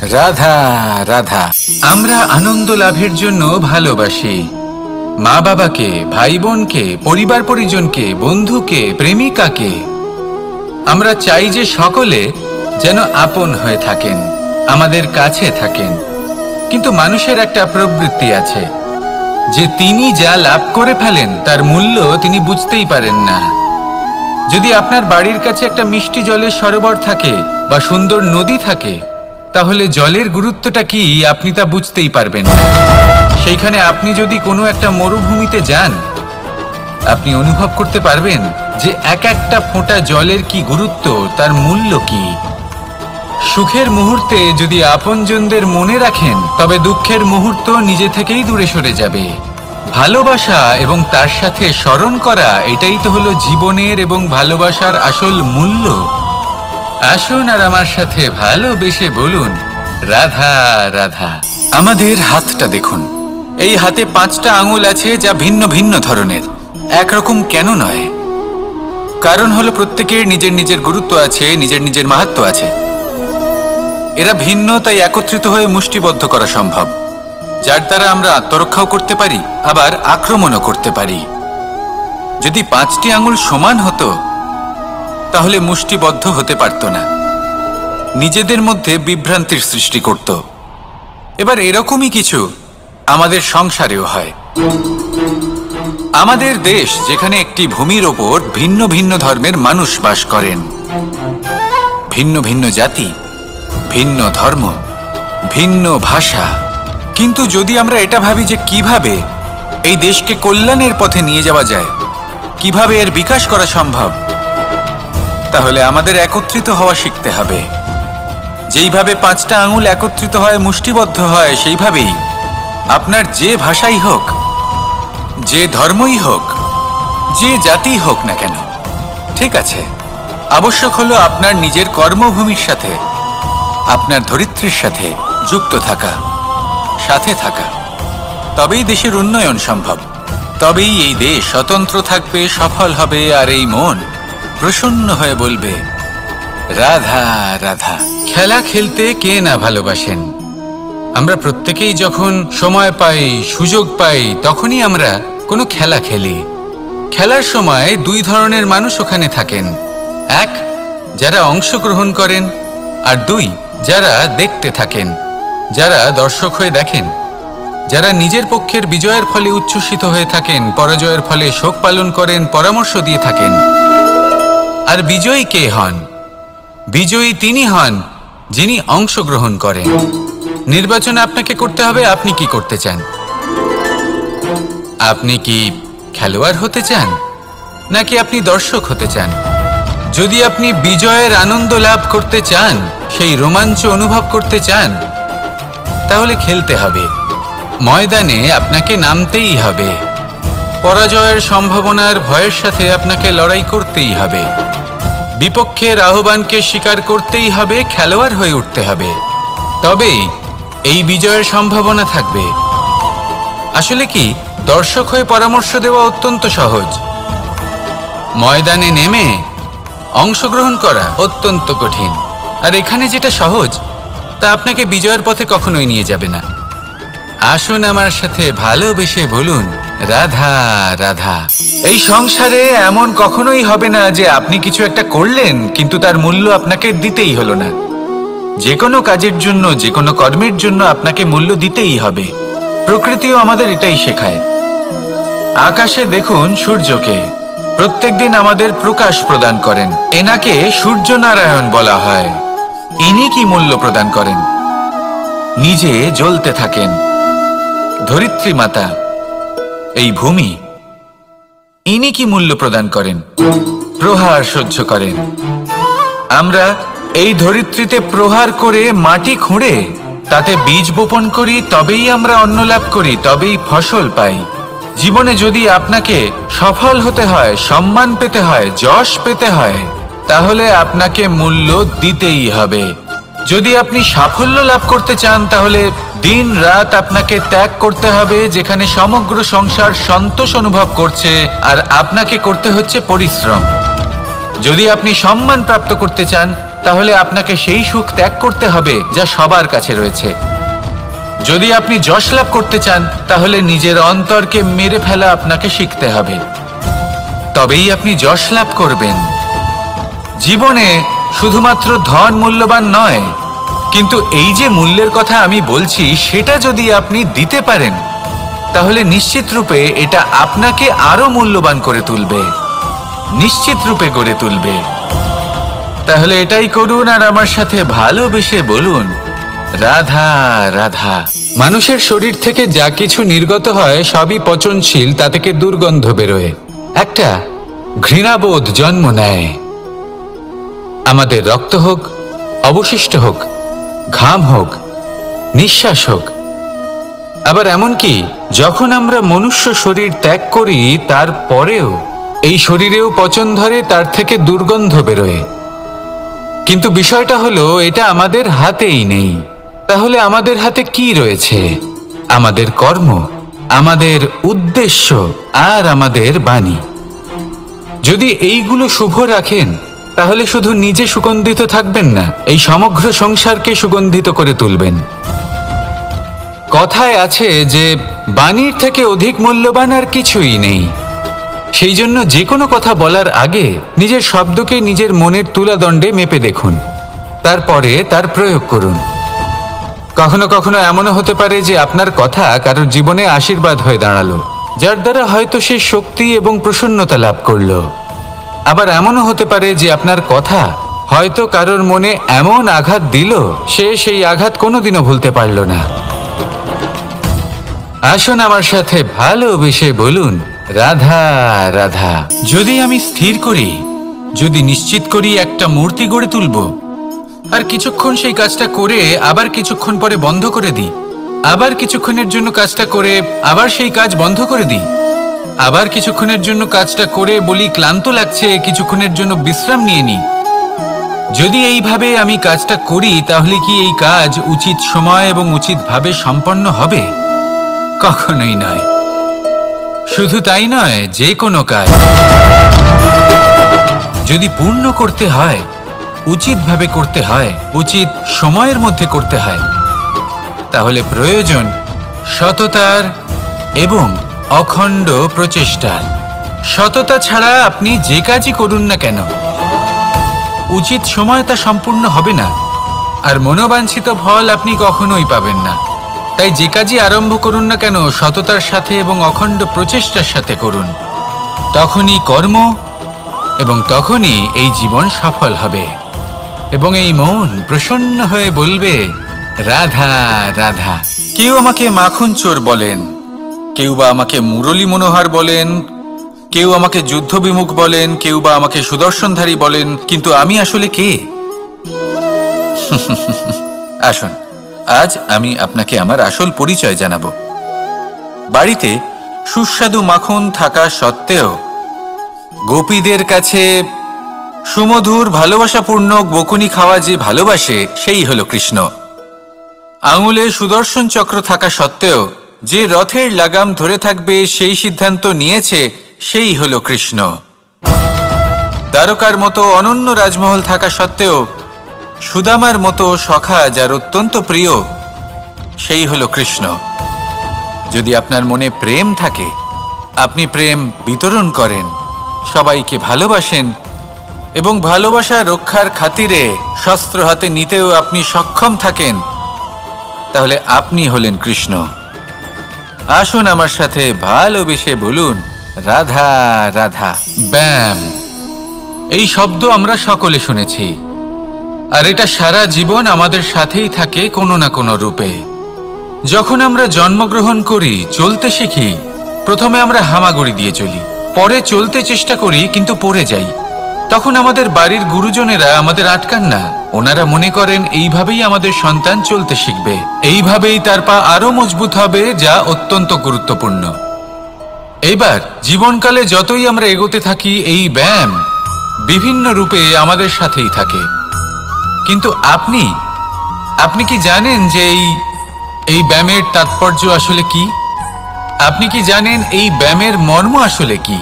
রাধা রাধা। আমরা আনন্দ লাভের জন্য ভালোবাসি মা বাবাকে, ভাই বোনকে, পরিবার পরিজনকে, বন্ধুকে, প্রেমিকাকে। আমরা চাই যে সকলে যেন আপন হয়ে থাকেন, আমাদের কাছে থাকেন। কিন্তু মানুষের একটা প্রবৃত্তি আছে যে তিনি যা লাভ করে ফেলেন তার মূল্য তিনি বুঝতেই পারেন না। যদি আপনার বাড়ির কাছে একটা মিষ্টি জলের সরোবর থাকে বা সুন্দর নদী থাকে, তাহলে জলের গুরুত্বটা কি আপনি তা বুঝতেই পারবেন না। সেইখানে আপনি যদি কোনো একটা মরুভূমিতে যান, আপনি অনুভব করতে পারবেন যে এক একটা ফোঁটা জলের কি গুরুত্ব, তার মূল্য কি। সুখের মুহূর্তে যদি আপনজনদের মনে রাখেন, তবে দুঃখের মুহূর্ত নিজে থেকেই দূরে সরে যাবে। ভালোবাসা এবং তার সাথে স্মরণ করা, এটাই তো হলো জীবনের এবং ভালোবাসার আসল মূল্য। আসুন আর আমার সাথে ভালোবেসে বলুন রাধা রাধা। আমাদের হাতটা দেখুন, এই হাতে 5টা আঙুল আছে যা ভিন্ন ভিন্ন ধরনের, একরকম কেন নয়? কারণ হলো প্রত্যেকের নিজের নিজের গুরুত্ব আছে, নিজের নিজের মাহাত্ম্য আছে। এরা ভিন্ন, তাই একত্রিত হয়ে মুষ্টিবদ্ধ করা সম্ভব, যার দ্বারা আমরা আত্মরক্ষাও করতে পারি, আবার আক্রমণও করতে পারি। যদি 5টি আঙুল সমান হতো তাহলে মুষ্টিবদ্ধ হতে পারত না, নিজেদের মধ্যে বিভ্রান্তির সৃষ্টি করত। এবার এরকমই কিছু আমাদের সংসারেও হয়। আমাদের দেশ, যেখানে একটি ভূমির ওপর ভিন্ন ভিন্ন ধর্মের মানুষ বাস করেন, ভিন্ন ভিন্ন জাতি, ভিন্ন ধর্ম, ভিন্ন ভাষা। কিন্তু যদি আমরা এটা ভাবি যে কিভাবে এই দেশকে কল্যাণের পথে নিয়ে যাওয়া যায়, কিভাবে এর বিকাশ করা সম্ভব, তাহলে আমাদের একত্রিত হওয়া শিখতে হবে। যেইভাবে 5টা আঙুল একত্রিত হয়, মুষ্টিবদ্ধ হয়, সেইভাবেই আপনার যে ভাষাই হোক, যে ধর্মই হোক, যে জাতি হোক না কেন, ঠিক আছে, আবশ্যক হলো আপনার নিজের কর্মভূমির সাথে, আপনার ধরিত্রীর সাথে যুক্ত থাকা, সাথে থাকা। তবেই দেশের উন্নয়ন সম্ভব, তবেই এই দেশ স্বতন্ত্র থাকবে, সফল হবে, আর এই মন প্রসন্ন হয়ে বলবে রাধা রাধা। খেলা খেলতে কে না ভালোবাসেন? আমরা প্রত্যেকেই যখন সময় পাই, সুযোগ পাই, তখনই আমরা কোনো খেলা খেলি। খেলার সময় 2 ধরনের মানুষ ওখানে থাকেন, 1 যারা অংশগ্রহণ করেন, আর 2 যারা দেখতে থাকেন, যারা দর্শক হয়ে দেখেন, যারা নিজের পক্ষের বিজয়ের ফলে উচ্ছ্বসিত হয়ে থাকেন, পরাজয়ের ফলে শোক পালন করেন, পরামর্শ দিয়ে থাকেন। আর বিজয়ী কে হন? বিজয়ী তিনি হন যিনি অংশগ্রহণ করেন। নির্বাচন আপনাকে করতে হবে, আপনি কি করতে চান? আপনি কি খেলোয়াড় হতে চান, নাকি আপনি দর্শক হতে চান? যদি আপনি বিজয়ের আনন্দ লাভ করতে চান, সেই রোমাঞ্চ অনুভব করতে চান, তাহলে খেলতে হবে, ময়দানে আপনাকে নামতেই হবে। পরাজয়ের সম্ভাবনার ভয়ের সাথে আপনাকে লড়াই করতেই হবে, বিপক্ষের আহ্বানকে স্বীকার করতেই হবে, খেলোয়াড় হয়ে উঠতে হবে, তবেই এই বিজয়ের সম্ভাবনা থাকবে। আসলে কি, দর্শক হয়ে পরামর্শ দেওয়া অত্যন্ত সহজ, ময়দানে নেমে অংশগ্রহণ করা অত্যন্ত কঠিন। আর এখানে যেটা সহজ, তা আপনাকে বিজয়ের পথে কখনোই নিয়ে যাবে না। আসুন আমার সাথে ভালোবেসে বলুন রাধা রাধা। এই সংসারে এমন কখনোই হবে না যে আপনি কিছু একটা করলেন কিন্তু তার মূল্য আপনাকে দিতেই হলো না। যে কোনো কাজের জন্য, যে কোনো কর্মের জন্য আপনাকে মূল্য দিতেই হবে। প্রকৃতিও আমাদের এটাই শেখায়। আকাশে দেখুন সূর্যকে, প্রত্যেকদিন আমাদের প্রকাশ প্রদান করেন। এনাকে সূর্য নারায়ণ বলা হয়। ইনি কি মূল্য প্রদান করেন? নিজে জ্বলতে থাকেন। ধরিত্রী মাতা, এই ভূমি, ইনি কি মূল্য প্রদান করেন? প্রহার সহ্য করেন। আমরা এই ধরিত্রীতে প্রহার করে মাটি খুঁড়ে তাতে বীজ বপন করি, তবেই আমরা অন্ন লাভ করি, তবেই ফসল পাই। জীবনে যদি আপনাকে সফল হতে হয়, সম্মান পেতে হয়, যশ পেতে হয়, তাহলে আপনাকে মূল্য দিতেই হবে। যদি আপনি সাফল্য লাভ করতে চান, তাহলে দিন রাত আপনাকে ত্যাগ করতে হবে, যেখানে সমগ্র সংসার সন্তোষ অনুভব করছে, আর আপনাকে করতে হচ্ছে পরিশ্রম। যদি আপনি সম্মান প্রাপ্ত করতে চান, তাহলে আপনাকে সেই সুখ ত্যাগ করতে হবে যা সবার কাছে রয়েছে। যদি আপনি যশ লাভ করতে চান তাহলে নিজের অন্তরকে মেরে ফেলা আপনাকে শিখতে হবে, তবেই আপনি যশ লাভ করবেন। জীবনে শুধুমাত্র ধন মূল্যবান নয়, কিন্তু এই যে মূল্যের কথা আমি বলছি সেটা যদি আপনি দিতে পারেন তাহলে নিশ্চিত রূপে এটা আপনাকে আরো মূল্যবান করে তুলবে, নিশ্চিত রূপে গড়ে তুলবে। তাহলে এটাই করুন আর আমার সাথে ভালোবেসে বলুন, রাধা রাধা। মানুষের শরীর থেকে যা কিছু নির্গত হয় সবই পচনশীল, তা থেকে দুর্গন্ধ বেরোয়, একটা ঘৃণাবোধ জন্ম নেয়। আমাদের রক্ত হোক, অবশিষ্ট হোক, ঘাম হোক, নিঃশ্বাস হোক, আবার এমনকি যখন আমরা মনুষ্য শরীর ত্যাগ করি তারপরেও এই শরীরেও পচন ধরে, তার থেকে দুর্গন্ধ বেরোয়। কিন্তু বিষয়টা হলো এটা আমাদের হাতেই নেই। তাহলে আমাদের হাতে কি রয়েছে? আমাদের কর্ম, আমাদের উদ্দেশ্য আর আমাদের বাণী। যদি এইগুলো শুভ রাখেন তাহলে শুধু নিজে সুগন্ধিত থাকবেন না, এই সমগ্র সংসারকে সুগন্ধিত করে তুলবেন। কথায় আছে যে বাণীর থেকে অধিক মূল্যবান আর কিছুই নেই। সেই জন্য যে কোনো কথা বলার আগে নিজের শব্দকে নিজের মনের তুলাদণ্ডে মেপে দেখুন, তারপরে তার প্রয়োগ করুন। কখনো কখনো এমনও হতে পারে যে আপনার কথা কারোর জীবনে আশীর্বাদ হয়ে দাঁড়ালো, যার দ্বারা হয়তো সে শক্তি এবং প্রসন্নতা লাভ করলো। আবার এমনও হতে পারে যে আপনার কথা হয়তো কারোর মনে এমন আঘাত দিল, সে সেই আঘাত কোনোদিনও ভুলতে পারল না। আসুন আমার সাথে ভালোবেসে বলুন, রাধা রাধা। যদি আমি স্থির করি, যদি নিশ্চিত করি একটা মূর্তি গড়ে তুলব, আর কিছুক্ষণ সেই কাজটা করে আবার কিছুক্ষণ পরে বন্ধ করে দিই, আবার কিছুক্ষণের জন্য কাজটা করে আবার সেই কাজ বন্ধ করে দিই, আবার কিছুক্ষণের জন্য কাজটা করে বলি ক্লান্ত লাগছে, কিছুক্ষণের জন্য বিশ্রাম নিয়ে নিই, যদি এইভাবে আমি কাজটা করি তাহলে কি এই কাজ উচিত সময় এবং উচিতভাবে সম্পন্ন হবে? কখনোই নয়। শুধু তাই নয়, যে কোনো কাজ যদি পূর্ণ করতে হয়, উচিতভাবে করতে হয়, উচিত সময়ের মধ্যে করতে হয়, তাহলে প্রয়োজন সততার এবং অখণ্ড প্রচেষ্টার। সততা ছাড়া আপনি যে কাজই করুন না কেন, উচিত সময় তা সম্পূর্ণ হবে না, আর মনোবাঞ্ছিত ফল আপনি কখনোই পাবেন না। তাই যে কাজই আরম্ভ করুন না কেন সততার সাথে এবং অখণ্ড প্রচেষ্টার সাথে করুন, তখনই কর্ম এবং তখনই এই জীবন সফল হবে এবং এই মন প্রসন্ন হয়ে বলবে, রাধা রাধা। কেউ আমাকে মাখন চোর বলেন, কেউ বা আমাকে মুরলী মনোহর বলেন, কেউ আমাকে যুদ্ধ বিমুখ বলেন, কেউ বা আমাকে সুদর্শনধারী বলেন, কিন্তু আমি আসলে কে? আসুন, আজ আমি আপনাকে আমার আসল পরিচয় জানাবো। বাড়িতে সুস্বাদু মাখন থাকা সত্ত্বেও গোপীদের কাছে সুমধুর ভালোবাসাপূর্ণ বকুনি খাওয়া যে ভালোবাসে, সেই হলো কৃষ্ণ। আঙুলে সুদর্শন চক্র থাকা সত্ত্বেও যে রথের লাগাম ধরে থাকবে সেই সিদ্ধান্ত নিয়েছে, সেই হলো কৃষ্ণ। দ্বারকার মতো অনন্য রাজমহল থাকা সত্ত্বেও সুদামার মতো সখা যার অত্যন্ত প্রিয়, সেই হলো কৃষ্ণ। যদি আপনার মনে প্রেম থাকে, আপনি প্রেম বিতরণ করেন, সবাইকে ভালোবাসেন এবং ভালোবাসা রক্ষার খাতিরে শস্ত্র হাতে নিতেও আপনি সক্ষম থাকেন, তাহলে আপনি হলেন কৃষ্ণ। আসুন আমার সাথে ভালোবেসে বলুন, রাধা রাধা। ব্যায়াম, এই শব্দ আমরা সকলে শুনেছি, আর এটা সারা জীবন আমাদের সাথেই থাকে কোনো না কোনো রূপে। যখন আমরা জন্মগ্রহণ করি, চলতে শিখি, প্রথমে আমরা হামাগুড়ি দিয়ে চলি, পরে চলতে চেষ্টা করি কিন্তু পড়ে যাই। তখন আমাদের বাড়ির গুরুজনেরা আমাদের আটকান না, ওনারা মনে করেন এইভাবেই আমাদের সন্তান চলতে শিখবে, এইভাবেই তার পা আরো মজবুত হবে, যা অত্যন্ত গুরুত্বপূর্ণ। এইবার জীবনকালে যতই আমরা এগোতে থাকি, এই ব্যায়াম বিভিন্ন রূপে আমাদের সাথেই থাকে। কিন্তু আপনি কি জানেন যে এই ব্যায়ামের তাৎপর্য আসলে কি? আপনি কি জানেন এই ব্যায়ামের মর্ম আসলে কি?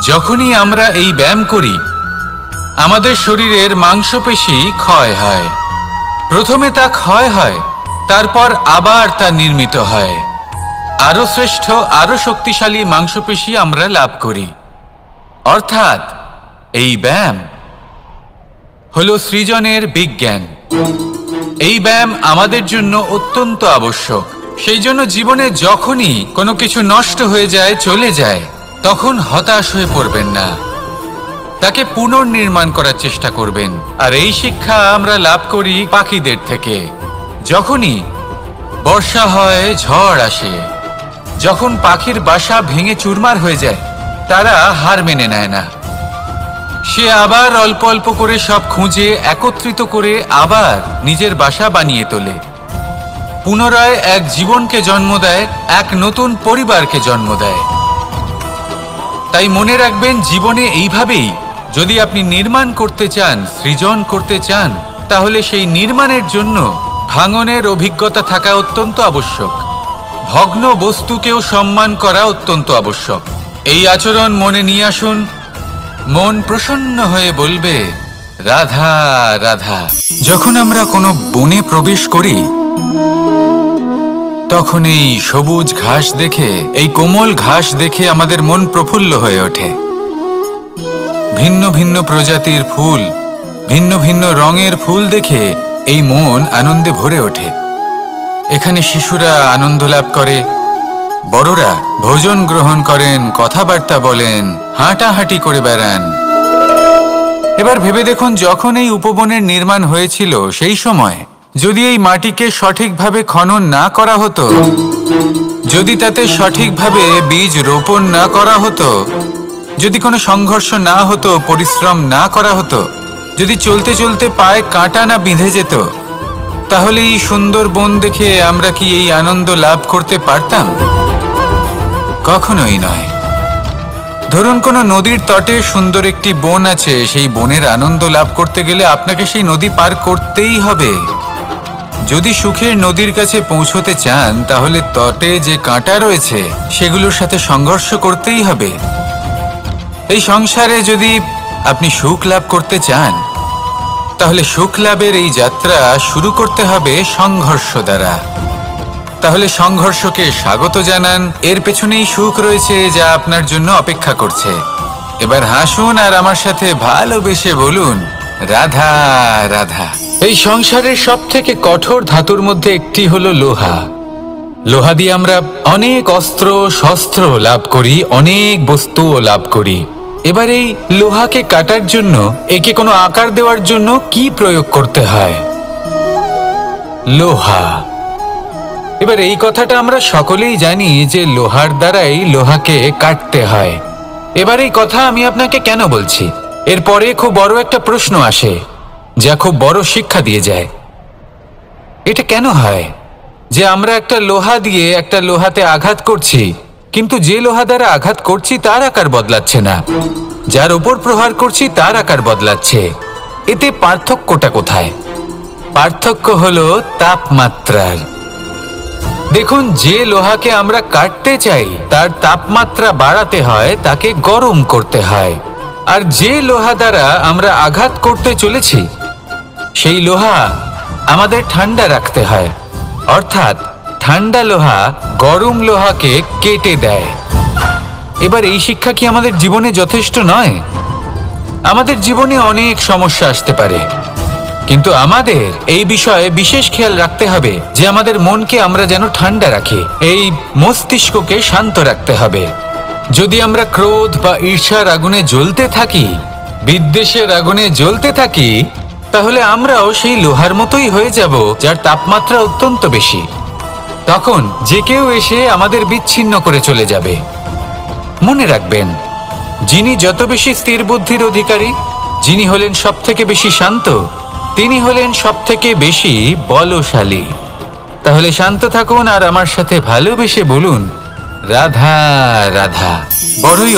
যখনই আমরা এই ব্যায়াম করি, আমাদের শরীরের মাংসপেশি ক্ষয় হয়। প্রথমে তা ক্ষয় হয়, তারপর আবার তা নির্মিত হয়। আরো শ্রেষ্ঠ, আরো শক্তিশালী মাংসপেশি আমরা লাভ করি। অর্থাৎ এই ব্যায়াম হলো সৃজনের বিজ্ঞান। এই ব্যায়াম আমাদের জন্য অত্যন্ত আবশ্যক। সেই জন্য জীবনে যখনই কোনো কিছু নষ্ট হয়ে যায়, চলে যায়, তখন হতাশ হয়ে পড়বেন না, তাকে পুনর্নির্মাণ করার চেষ্টা করবেন। আর এই শিক্ষা আমরা লাভ করি পাখিদের থেকে। যখনই বর্ষা হয়, ঝড় আসে, যখন পাখির বাসা ভেঙে চুরমার হয়ে যায়, তারা হার মেনে নেয় না। সে আবার অল্প অল্প করে সব খুঁজে একত্রিত করে আবার নিজের বাসা বানিয়ে তোলে। পুনরায় এক জীবনকে জন্ম দেয়, এক নতুন পরিবারকে জন্ম দেয়। তাই মনে রাখবেন, জীবনে এইভাবেই যদি আপনি নির্মাণ করতে চান, সৃজন করতে চান, তাহলে সেই নির্মাণের জন্য ভাঙনের অভিজ্ঞতা থাকা অত্যন্ত আবশ্যক। ভগ্ন বস্তুকেও সম্মান করা অত্যন্ত আবশ্যক। এই আচরণ মনে নিয়ে আসুন। মন প্রসন্ন হয়ে বলবে, রাধা রাধা। যখন আমরা কোনো বনে প্রবেশ করি, তখন এই সবুজ ঘাস দেখে, এই কোমল ঘাস দেখে আমাদের মন প্রফুল্ল হয়ে ওঠে। ভিন্ন ভিন্ন প্রজাতির ফুল, ভিন্ন ভিন্ন রঙের ফুল দেখে এই মন আনন্দে ভরে ওঠে। এখানে শিশুরা আনন্দ লাভ করে, বড়রা ভোজন গ্রহণ করেন, কথাবার্তা বলেন, হাঁটাহাঁটি করে বেড়ান। এবার ভেবে দেখুন, যখন এই উপবনের নির্মাণ হয়েছিল, সেই সময় যদি এই মাটিকে সঠিকভাবে খনন না করা হতো, যদি তাতে সঠিকভাবে বীজ রোপণ না করা হতো, যদি কোনো সংঘর্ষ না হতো, পরিশ্রম না করা হতো, যদি চলতে চলতে পায়ে কাঁটা না বিঁধে যেত, তাহলে এই সুন্দর বন দেখে আমরা কি এই আনন্দ লাভ করতে পারতাম? কখনোই নয়। ধরুন কোনো নদীর তটে সুন্দর একটি বন আছে, সেই বনের আনন্দ লাভ করতে গেলে আপনাকে সেই নদী পার করতেই হবে। যদি সুখের নদীর কাছে পৌঁছতে চান, তাহলে তটে যে কাঁটা রয়েছে সেগুলোর সাথে সংঘর্ষ করতেই হবে। এই সংসারে যদি আপনি সুখ লাভ করতে চান, তাহলে সুখ লাভের এই যাত্রা শুরু করতে হবে সংঘর্ষ দ্বারা। তাহলে সংঘর্ষকে স্বাগত জানান, এর পেছনেই সুখ রয়েছে যা আপনার জন্য অপেক্ষা করছে। এবার হাসুন আর আমার সাথে ভালোবেসে বলুন, রাধা রাধা। এই সংসারের সব থেকে কঠোর ধাতুর মধ্যে একটি হলো লোহা। লোহা দিয়ে আমরা অনেক অস্ত্র শস্ত্র লাভ করি, অনেক বস্তুও লাভ করি। এবার এই লোহাকে কাটার জন্য, একে কোনো আকার দেওয়ার জন্য কি প্রয়োগ করতে হয়? লোহা। এবার এই কথাটা আমরা সকলেই জানি যে লোহার দ্বারাই লোহাকে কাটতে হয়। এবার এই কথা আমি আপনাকে কেন বলছি? এরপরে খুব বড় একটা প্রশ্ন আসে, যা খুব বড় শিক্ষা দিয়ে যায়। এটা কেন হয় যে আমরা একটা লোহা দিয়ে একটা লোহাতে আঘাত করছি, কিন্তু যে লোহা দ্বারা আঘাত করছি তার আকার বদলাচ্ছে না, যার উপর প্রহার করছি তার আকার বদলাচ্ছে? এতে পার্থক্যটা কোথায়? পার্থক্য হলো তাপমাত্রার। দেখুন, যে লোহাকে আমরা কাটতে চাই তার তাপমাত্রা বাড়াতে হয়, তাকে গরম করতে হয়। আর যে লোহা দ্বারা আমরা আঘাত করতে চলেছি, সেই লোহা আমাদের ঠান্ডা রাখতে হয়। অর্থাৎ ঠান্ডা লোহা গরম লোহাকে কেটে দেয়। এবার এই শিক্ষা কি আমাদের জীবনে যথেষ্ট নয়? আমাদের জীবনে অনেক সমস্যা আসতে পারে, কিন্তু আমাদের এই বিষয়ে বিশেষ খেয়াল রাখতে হবে যে আমাদের মনকে আমরা যেন ঠান্ডা রাখি, এই মস্তিষ্ককে শান্ত রাখতে হবে। যদি আমরা ক্রোধ বা ঈর্ষার আগুনে জ্বলতে থাকি, বিদ্বেষের আগুনে জ্বলতে থাকি, তাহলে আমরাও সেই লোহার মতোই হয়ে যাব যার তাপমাত্রা অত্যন্ত বেশি। তখন যে কেউ এসে আমাদের বিচ্ছিন্ন করে চলে যাবে। মনে রাখবেন, যিনি যত বেশি স্থির বুদ্ধির অধিকারী, যিনি হলেন সব থেকে বেশি শান্ত, তিনি হলেন সব থেকে বেশি বলশালী। তাহলে শান্ত থাকুন আর আমার সাথে ভালোবেসে বলুন, রাধা রাধা। বড়ই